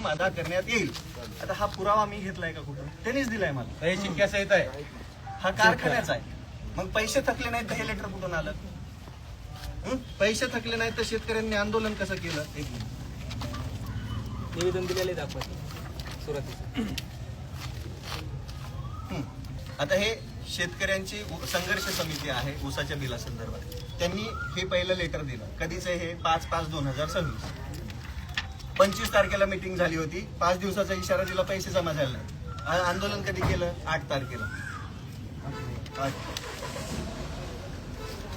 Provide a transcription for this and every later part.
अदा करण्यात येईल. आता हा पुरावा मी घेतलाय का कुठं? त्यांनीच दिलाय मला. हे शिक्क्या सहित आहे. हा कारखान्याचा आहे. मग पैसे थकले नाहीत तर हे लेटर कुठून आलं? पैसे थकले नाहीत तर शेतकऱ्यांनी आंदोलन कसं केलं? एक मिनिट, निवेदन दिलेले दाखवा सुरुवातीला. आता हे शेतकऱ्यांची संघर्ष समिती आहे ऊसाच्या बिलासंदर्भात. त्यांनी हे पहिलं लेटर दिलं. कधीच आहे हे? 5/5/2026. 25 तारखेला मीटिंग झाली होती. 5 दिवसाचा इशारा दिला, पैसे जमा झाले नाही. आंदोलन कधी केलं? 8 तारखेला.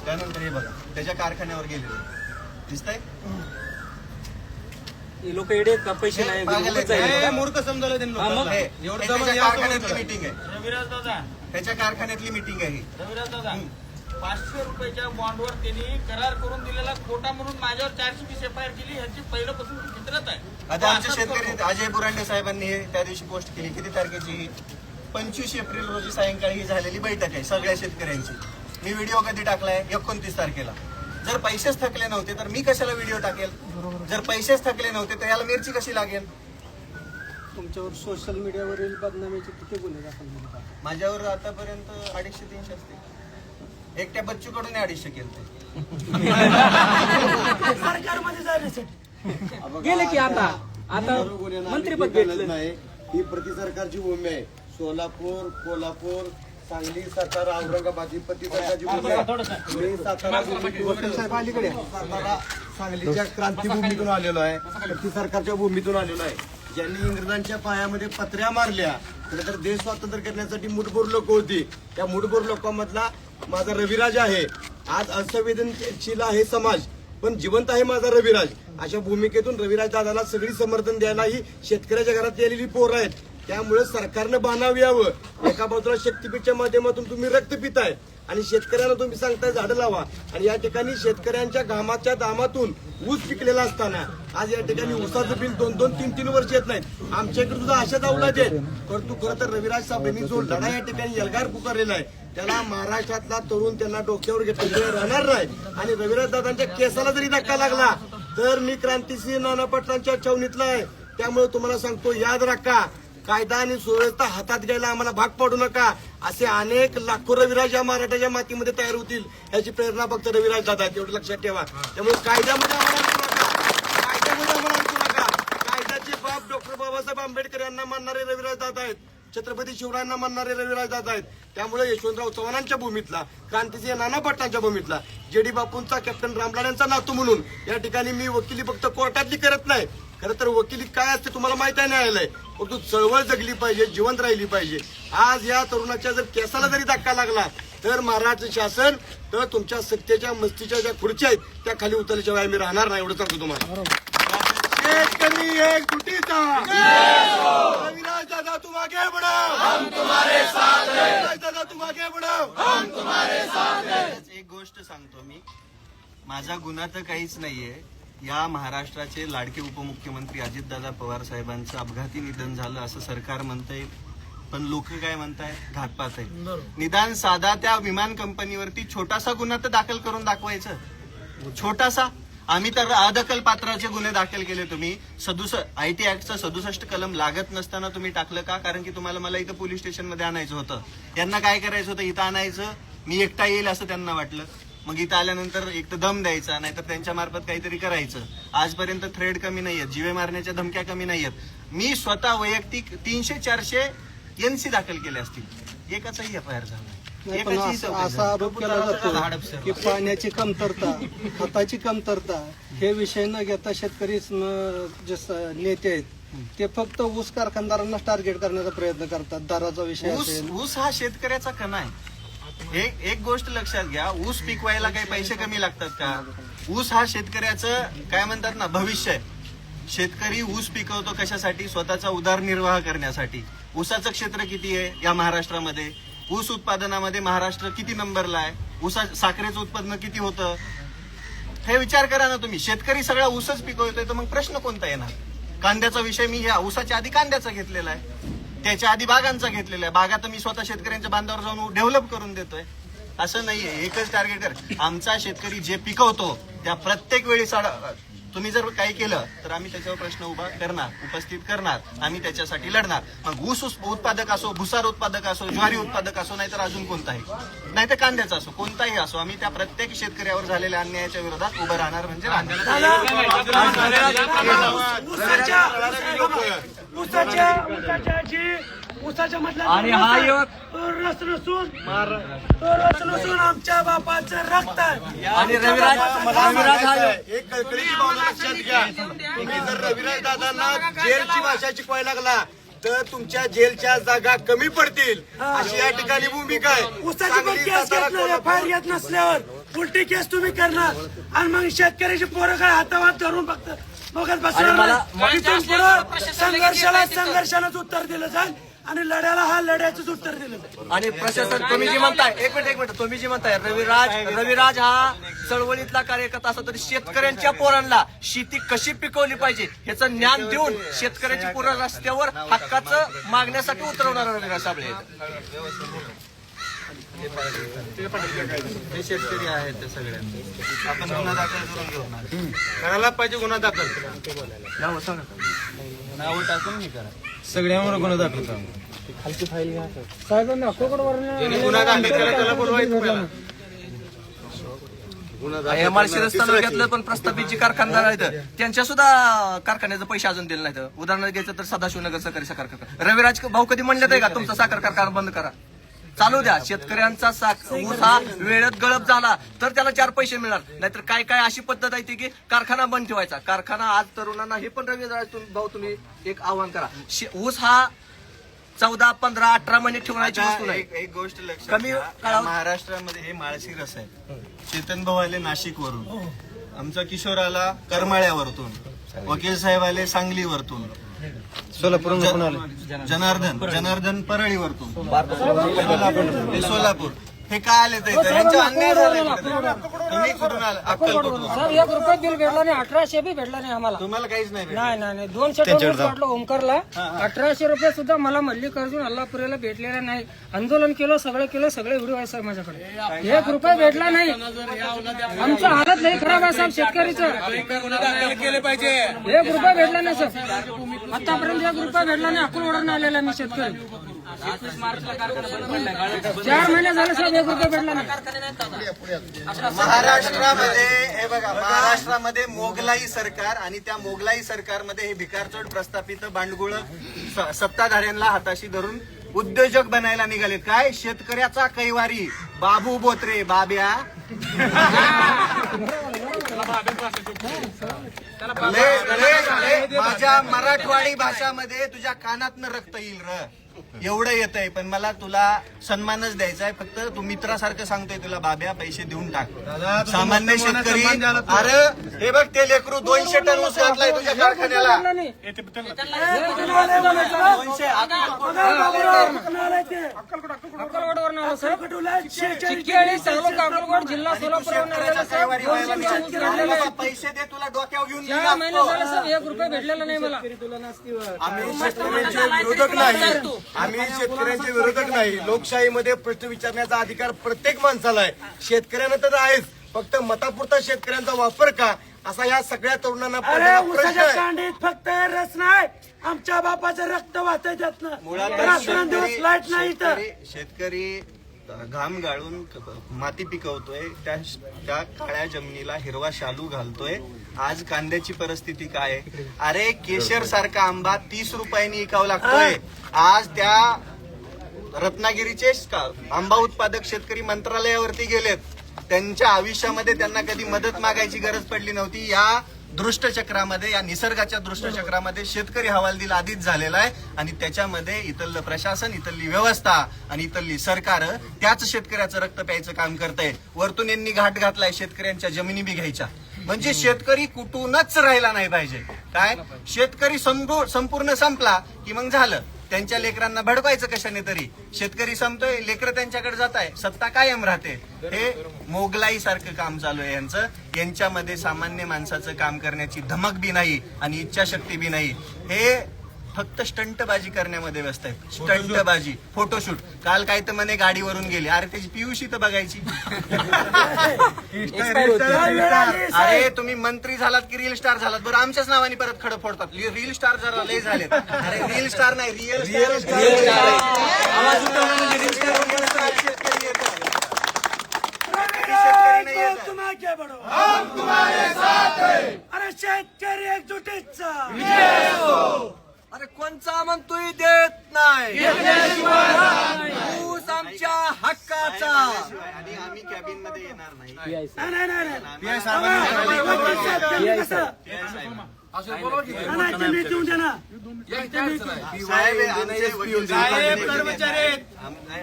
त्यानंतर हे बघा, त्याच्या कारखान्यावर गेलेले दिसतंय. लोक एडे का पैसे नाही मूर्ख समजावलं त्यांनी. एवढं कारखान्यातली मीटिंग आहे. रविराज दादा, त्याच्या कारखान्यातली मीटिंग आहे. रविराज दादा, 500 रुपयाच्या बॉन्डवर त्यांनी करार करून दिलेला खोटा म्हणून माझ्यावर 420 FIR केली. ह्याची पहिल्यापासून फितरत आहे. आता आमचे शेतकरी अजय बुरांडे साहेबांनी हे त्या दिवशी पोस्ट केली. किती तारखेची? 25 एप्रिल रोजी सायंकाळी ही झालेली बैठक आहे सगळ्या शेतकऱ्यांची. मी व्हिडिओ कधी टाकलाय? 29 तारखेला. जर पैसेच थकले नव्हते तर मी कशाला व्हिडिओ टाकेल? जर पैसेच थकले नव्हते तर याला मिरची कशी लागेल? तुमच्यावर सोशल मीडियावरील बदनामीचे किती गुन्हे दाखल झाले? माझ्यावर आतापर्यंत 250-300 असतील. एकट्या बच्चू कडून 250 केले. गेले की आता मंत्रीपद घेतलं नाही. ही प्रति सरकारची भूमी आहे. सोलापूर, कोल्हापूर, सांगली, सातारा, औरंगाबाद ही प्रति सरकारची भूमी आहे. मी सातारा सांगलीच्या क्रांतीभूमीतून आलेलो आहे. प्रति सरकारच्या भूमीतून आलेलो आहे. ज्यांनी इंग्रजांच्या पायामध्ये पत्र्या मारल्या, खरं तर देश स्वातंत्र्य करण्यासाठी मुठभर लोक होती. त्या मुठभर लोकांमधला माझा रविराज आहे. आज असंवेदनशील आहे समाज, पण जिवंत आहे माझा रविराज. अशा भूमिकेतून रविराज दादाला सगळी समर्थन द्यायला ही शेतकऱ्याच्या घरात गेलेली पोरं आहेत. त्यामुळे सरकारनं बाणाव यावं. एका बाजूला शक्तीपीठच्या माध्यमातून तुम्ही रक्त पिताय आणि शेतकऱ्यांना तुम्ही सांगताय झाडं लावा. आणि या ठिकाणी शेतकऱ्यांच्या घामाच्या दामातून ऊस पिकलेला असताना आज या ठिकाणी ऊसाचं बिल 2-2, 3-3 वर्ष येत नाहीत. आमच्याकडे सुद्धा अशाच अवलाद आहेत. परंतु खरं तर रविराज साहेबांनी जो लढा या ठिकाणी एल्गार पुकारलेला आहे, त्याला महाराष्ट्रातला तरुण त्यांना डोक्यावर घेतलेलं राहणार नाही. आणि रविराज दादांच्या केसाला जरी धक्का लागला तर मी क्रांतिसिंह नाना पाटलांच्या छावणीतला आहे. त्यामुळे तुम्हाला सांगतो, याद राखा, कायदा आणि सुव्यवस्था हातात घ्यायला आम्हाला भाग पाडू नका. असे अनेक लाखो रविराज या मराठ्याच्या मातीमध्ये तयार होतील. याची प्रेरणा फक्त रविराज दादा, तेवढं लक्षात ठेवा. त्यामुळे कायद्यामध्ये आम्हाला आणू नका. कायद्यामध्ये आम्हाला आणू नका. कायद्याचे बाप डॉक्टर बाबासाहेब आंबेडकर यांना मानणारे रविराज दादा आहेत. छत्रपती शिवरायांना मानणारे रविराज दादा आहेत. त्यामुळे यशवंतराव चव्हाणांच्या भूमीतला, क्रांतिसिंह नाना पाटलांच्या भूमीतला, जेडी बापूंचा, कॅप्टन रामलाल यांचा नातू म्हणून या ठिकाणी मी वकिली फक्त कोर्टातली करत नाही. खरं तर वकिली काय असते तुम्हाला माहित आहे, न्यायालय. परंतु चळवळ जगली पाहिजे, जिवंत राहिली पाहिजे. आज या तरुणाच्या जर केसाला जरी धक्का लागला तर महाराष्ट्र शासन तर तुमच्या सत्तेच्या मस्तीच्या ज्या खुर्च्या आहेत त्या खाली उतरल्याशिवाय आम्ही राहणार नाही, एवढं सांगतो तुम्हाला. शेतकरी एकजुटीचा रविराज दादा तुम आगे बढ़ो, हम तुम्हारे साथ हैं. रविराज दादा तुम आगे बढ़ो, हम तुम्हारे साथ हैं. एक गोष्ट सांगतो मी, माझा गुन्हा तर काहीच नाहीये. या महाराष्ट्राचे लाडके उपमुख्यमंत्री अजितदादा पवार साहेबांचं अपघाती निधन झालं असं सरकार म्हणतंय, पण लोक काय म्हणतायत? घातपात आहे. निदान साधा त्या विमान कंपनीवरती छोटासा गुन्हा तर दाखल करून दाखवायचं. छोटासा. आम्ही तर अदखल पात्राचे गुन्हे दाखल केले. तुम्ही IT ऍक्टचं 67 कलम लागत नसताना तुम्ही टाकलं का? कारण की तुम्हाला मला इथं पोलीस स्टेशनमध्ये आणायचं होतं. यांना काय करायचं होतं? इथं आणायचं, मी एकटा येईल असं त्यांना वाटलं. मग इथं आल्यानंतर एक तर दम द्यायचा, नाहीतर त्यांच्या मार्फत काहीतरी करायचं. आजपर्यंत थ्रेड कमी नाहीयेत, जीवे मारण्याच्या धमक्या कमी नाहीयेत. मी स्वतः वैयक्तिक 300-400 NC दाखल केले असतील. एकाचाही FIR झाला. असा आरोप केला जातो की पाण्याची कमतरता, खताची कमतरता हे विषय न घेता शेतकरी जे नेते आहेत ते फक्त ऊस कारखानदारांना टार्गेट करण्याचा प्रयत्न करतात. दराचा विषय असेल. ऊस हा शेतकऱ्याचा कणा आहे. एक गोष्ट लक्षात घ्या, ऊस पिकवायला काही पैसे कमी लागतात का? ऊस हा शेतकऱ्याचं काय म्हणतात ना, भविष्य आहे. शेतकरी ऊस पिकवतो कशासाठी? स्वतःचा उदरनिर्वाह करण्यासाठी. ऊसाचं क्षेत्र किती आहे या महाराष्ट्रामध्ये? ऊस उत्पादनामध्ये महाराष्ट्र किती नंबरला आहे? साखरेचं उत्पादन किती होतं? हे विचार करा ना तुम्ही. शेतकरी सगळा ऊसच पिकवतोय तर मग प्रश्न कोणता येणार? कांद्याचा विषय मी ह्या ऊसाच्या आधी कांद्याचा घेतलेला आहे, त्याच्या आधी बागांचा घेतलेला आहे. बागा तर मी स्वतः शेतकऱ्यांच्या बांधावर जाऊन डेव्हलप करून देतोय. असं नाहीये एकच टार्गेट कर. आमचा शेतकरी जे पिकवतो त्या प्रत्येक वेळी तुम्ही जर काही केलं तर आम्ही त्याच्यावर प्रश्न उपस्थित करणार, आम्ही त्याच्यासाठी लढणार. मग ऊस उत्पादक असो, भुसार उत्पादक असो, ज्वारी उत्पादक असो, नाहीतर अजून कोणताही, नाहीतर कांद्याचा असो, कोणताही असो, आम्ही त्या प्रत्येक शेतकऱ्यावर झालेल्या अन्यायाच्या विरोधात उभं राहणार म्हणजे उसाच्या मधल्या रस नसून आमच्या बापाचं रक्त आहे. आणि रविराज एक कळकळीची भावना लक्षात घ्या. तुम्ही जर रविराज दादांना जेलची भाषा शिकवायला लागला तर तुमच्या जेलच्या जागा कमी पडतील अशी या ठिकाणी भूमिका आहे. उसाची पण केस घेतलं, FIR घेत नसल्यावर उलटी केस तुम्ही करणार आणि मग शेतकऱ्याची पोरं काय हातावात धरून फक्त बघत बसणार. इथून पुढे संघर्षालाच उत्तर दिलं जाईल आणि लढ्याला हा लढ्याचंच उत्तर दिलं जाईल. आणि प्रशासन तुम्ही जी म्हणताय, एक मिनिट तुम्ही जी म्हणताय रविराज हा चळवळीतला कार्यकर्ता असला तरी शेतकऱ्यांच्या पोरांना शेती कशी पिकवली पाहिजे ह्याचं ज्ञान देऊन शेतकऱ्याची पोरं रस्त्यावर हक्काचं मागण्यासाठी उतरवणार रविराज साबळे. हे शेतकरी आहेत ते सगळ्यांचे. आपण गुन्हा दाखल करून घेऊ ना, करायला पाहिजे गुन्हा दाखल. नाव टाकून हे करा. सगळ्यावर गुन्हा दाखल करा. ज्याने गुन्हा दाखल केला त्याला बोलवायचं पहिला. माळशिरस तालुक्यातलं पण प्रस्थापित कारखानदार आहेत त्यांच्या सुद्धा कारखान्याचे पैसे अजून दिले नाहीत. उदाहरण घ्यायचं तर सदाशिवनगर सहकारी साखर कारखाना, रविराज भाऊ कधी म्हणले नाही का तुमचा साखर कारखाना बंद करा, चालू द्या. शेतकऱ्यांचा ऊस हा वेळेत गळप झाला तर त्याला 4 पैसे मिळणार, नाहीतर काय काय अशी पद्धत आहे की कारखाना बंद ठेवायचा. कारखाना आज तरुणांना हे पण रविराज भाऊ तुम्ही एक आव्हान करा, ऊस हा 14, 15, 18 महिने ठेवण्याची वस्तू नाही. एक गोष्ट लक्षात कमी घ्या. काळात- महाराष्ट्रामध्ये हे माळशिरस आहे. चेतन भाऊ आले नाशिकवरून, आमचा किशोर आला करमाळ्यावरतून, वकील साहेब आले सांगलीवरतून, जनार्दन परळीवरतून, हे सोलापूर. हे काय आले ते यांचा अन्याय झाला. तुम्ही कुठून आला? अक्कलकोटून. सर 1 रुपये बिल भेटला नाही, 1800 बी भेटला नाही आम्हाला. तुम्हाला काहीच नाही भेटलं. नाही 200 टन वाटलं ओमकारला, 1800 रुपये सुद्धा मला मल्लिकार्जुन अल्लापुरेला भेटलेला नाही. आंदोलन केलं, सगळं केलं, सगळे व्हिडिओ आहे साहेब माझ्याकडे. 1 रुपये भेटला नाही. आमचं हालत लई खराब आहे साहेब शेतकरीचं. गुन्हा दाखल केले पाहिजे. 1 रुपये भेटला नाही सर, आतापर्यंत 1 रुपये भेटला नाही. अकोलवरून आलेला मी शेतकरी. 4 महिने झाले साहेब 1 रुपये भेटला नाही. महाराष्ट्रामध्ये हे बघा, महाराष्ट्रामध्ये मोगलाई सरकार आणि त्या मोगलाई सरकारमध्ये हे भिकारचोट प्रस्थापित बांडगुळ सत्ताधाऱ्यांना हाताशी धरून उद्योजक बनायला निघाले. काय शेतकऱ्याचा कैवारी बाबू बोत्रे बाब्या माझ्या मराठवाडी भाषामध्ये तुझ्या कानातनं रक्त येईल र, एवढं येतंय. पण मला तुला सन्मानच द्यायचा आहे. फक्त तू मित्रासारखं सांगतोय तुला बाब्या पैसे देऊन टाक. सामान्य शेतकरी, अरे हे बघ ते लेकरू 200 टन ऊस घातलाय तुझ्या कारखान्याला. 200 अक्कलकोटवरून आलो साहेब. चिखली तालुका अक्कलकोट, जिल्हा सोलापूरवरून आलेला साहेब. पैसे दे, तुला डोक्यावर घेऊन 4 महिने झाले साहेब 1 रुपये भेटलेला नाही मला. आम्ही शेतकऱ्यांचे विरोधक नाही, आम्ही शेतकऱ्यांचे विरोधक नाही. लोकशाहीमध्ये प्रश्न विचारण्याचा अधिकार प्रत्येक माणसाला आहे. शेतकऱ्यांना तर आहेच, फक्त मतापुरता शेतकऱ्यांचा वापर का असा या सगळ्या तरुणांना पडलेला प्रश्न उसाच्या आहे. कांडीत फक्त रस नाही, आमच्या बापाचं रक्त वाहतंय त्यातनं. रात्रंदिवस लाईट नाही तर शेतकरी घाम गाळून माती पिकवतोय, त्या काळ्या जमिनीला हिरवा शालू घालतोय. आज कांद्याची परिस्थिती काय आहे? अरे केशर सारखा आंबा 30 रुपयांनी विकावा लागतोय. आज त्या रत्नागिरीचे आंबा उत्पादक शेतकरी मंत्रालयावरती गेलेत. त्यांच्या आयुष्यामध्ये त्यांना कधी मदत मागायची गरज पडली नव्हती. या दृष्टचक्रामध्ये, या निसर्गाच्या दृष्टचक्रामध्ये शेतकरी हवालदिल आधीच झालेला आहे आणि त्याच्यामध्ये इथलं प्रशासन, इथली व्यवस्था आणि इथली सरकार त्याच शेतकऱ्याचं रक्त प्यायचं काम करतंय. वरतून यांनी घाट घातलाय शेतकऱ्यांच्या जमिनी बी घ्यायच्या. म्हणजे शेतकरी कुठूनच राहिला नाही पाहिजे. काय शेतकरी संपूर्ण संपला की मग झालं, त्यांच्या लेकरांना भडकायचं कशाने तरी. शेतकरी संपतोय, लेकरं त्यांच्याकडे जात आहे, सत्ता कायम राहते. हे मोगलाई सारखं काम चालू आहे यांचं. यांच्यामध्ये सामान्य माणसाचं काम करण्याची धमक बी नाही आणि इच्छाशक्ती बी नाही. हे फक्त स्टंटबाजी करण्यामध्ये व्यस्त आहेत. स्टंटबाजी, फोटोशूट. काल काय तर म्हणे गाडीवरून गेले. अरे त्याची पियुशी तर बघायची. अरे तुम्ही मंत्री झालात की रील स्टार झालात, बरं आमच्याच नावाने परत खडं फोडतात. रील स्टार जरा लय झालेत. अरे रील स्टार नाही, रिअल स्टार. आवाज उठवला म्हणजे रील स्टार. आगे बढ़ो, हम तुम्हारे साथ हैं. अरे शेतकरी एकजुटीचा अरे कोणचा म्हणतोय देत नाही, ऊस आमच्या हक्काचा. आणि आम्ही कॅबिन मध्ये येणार नाही.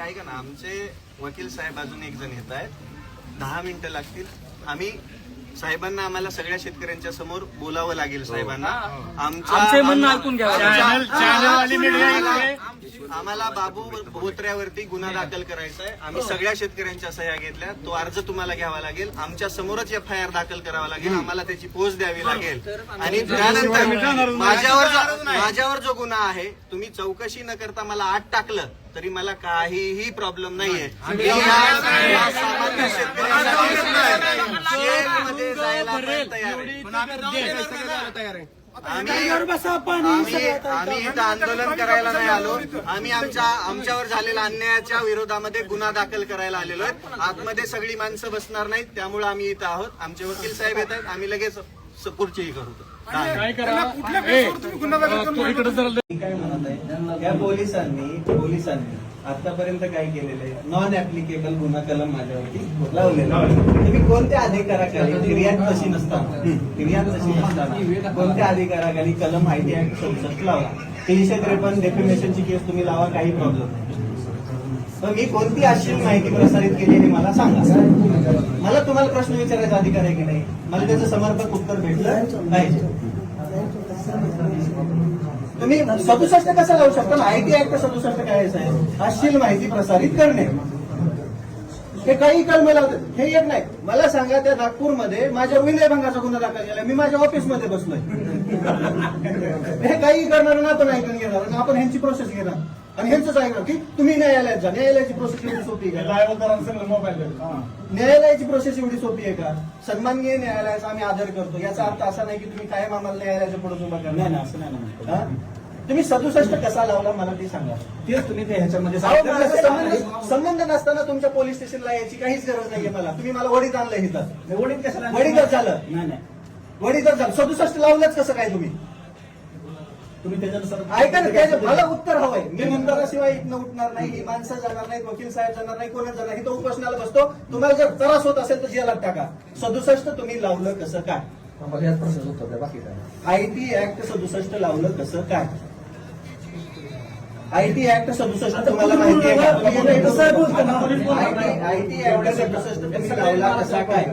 ऐका ना, आमचे वकील साहेब अजून एक जण येत आहेत. 10 मिनिटं लागतील. आम्ही साहेबांना, आम्हाला सगळ्या शेतकऱ्यांच्या समोर बोलावं लागेल. साहेबांना आम्हाला बाबू बोत्र्यावरती गुन्हा दाखल करायचा आहे. आम्ही सगळ्या शेतकऱ्यांच्या सह्या घेतल्या. तो अर्ज तुम्हाला घ्यावा लागेल. आमच्या समोरच FIR दाखल करावा लागेल. आम्हाला त्याची पोच द्यावी लागेल. आणि त्यानंतर माझ्यावर जो गुन्हा आहे, तुम्ही चौकशी न करता मला आत टाकलं तरी मला काहीही प्रॉब्लेम नाहीये. सामान्य शेतकऱ्यांसाठी जेलमध्ये जायला पण तयार आहे. आम्ही इथं आंदोलन करायला नाही आलो. आम्ही आमच्यावर झालेल्या अन्यायाच्या विरोधामध्ये गुन्हा दाखल करायला आलेलो आहे. आतमध्ये सगळी माणसं बसणार नाहीत, त्यामुळे आम्ही इथं आहोत. आमचे वकील साहेब येत आहेत. आम्ही लगेच पुढचीही करू. काय म्हणत आहे त्या पोलिसांनी आतापर्यंत काय केलेलं आहे? नॉन ऍप्लिकेबल गुन्हा कलम माझ्यावरती लावलेला. तुम्ही कोणत्या अधिकाराखाली, फिर्याद तशी नसताना कोणत्या अधिकाराखाली कलम IT ऍक्ट 67 लावला? 353 डेफिमेशनची केस तुम्ही लावा, काही प्रॉब्लेम नाही. पण मी कोणती अशी माहिती प्रसारित केली हे मला सांगा. मला तुम्हाला प्रश्न विचारायचा अधिकार आहे की नाही? मला त्याचं समर्पक उत्तर भेटलं पाहिजे. तुम्ही 67 कसं लावू शकता? IT ऍक्ट 67 काय आहे? अश्लील माहिती प्रसारित करणे. हे काही कलम लावतात. हे एक नाही. मला सांगा, त्या नागपूरमध्ये माझ्या विनयभंगाचा गुन्हा दाखल केला. मी माझ्या ऑफिसमध्ये बसलोय. हे काही करणार ना, आपण ऐकून घेणार आणि आपण ह्यांची प्रोसेस घेणार आणि ह्यांचंच ऐकणार की तुम्ही न्यायालयात जा. न्यायालयाची प्रोसेस एवढी सोपी आहे का? न्यायालयाची प्रोसेस एवढी सोपी आहे का? सन्माननीय न्यायालयाचा आम्ही आदर करतो. याचा अर्थ असा नाही की तुम्ही कायम आम्हाला न्यायालयाच्या पुढे उभा करणार. नाही, असं नाही. तुम्ही 67 कसा लावला मला ते सांगा. तेच तुम्ही ह्याच्यामध्ये संबंध नसताना तुमच्या पोलीस स्टेशनला यायची काहीच गरज नाहीये मला. तुम्ही मला वडीत आणलं इथं. वडीतच झालं. नाही, वडीतच झालं. 67 लावलंच कसं काय तुम्ही त्याच्यानुसार? ऐका ना, मला उत्तर हवंय. मी नंतराशिवाय इथनं उठणार नाही. ही माणसं जाणार नाहीत, वकील साहेब जाणार नाही, कोणच जाणार नाही. तो उपोषणाला बसतो. तुम्हाला जर त्रास होत असेल तर जेलात टाका. 67 तुम्ही लावलं कसं काय? IT ऍक्ट 67 लावलं कसं काय? IT ऍक्ट 67 तुम्हाला माहिती आहे का? IT ऍक्ट 67 तुम्ही लावला कसा काय?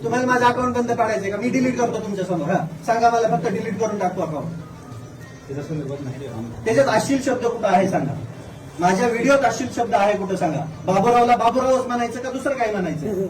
तुम्हाला माझं अकाउंट बंद पाडायचंय का? मी डिलीट करतो तुमच्या समोर. सांगा मला, फक्त डिलीट करून टाकतो अकाउंट. त्याच्यात अश्लील शब्द कुठं आहे सांगा. माझ्या व्हिडिओत अश्लील शब्द आहे कुठं सांगा. बाबूरावला बाबूरावच म्हणायचं का दुसरं काय म्हणायचं?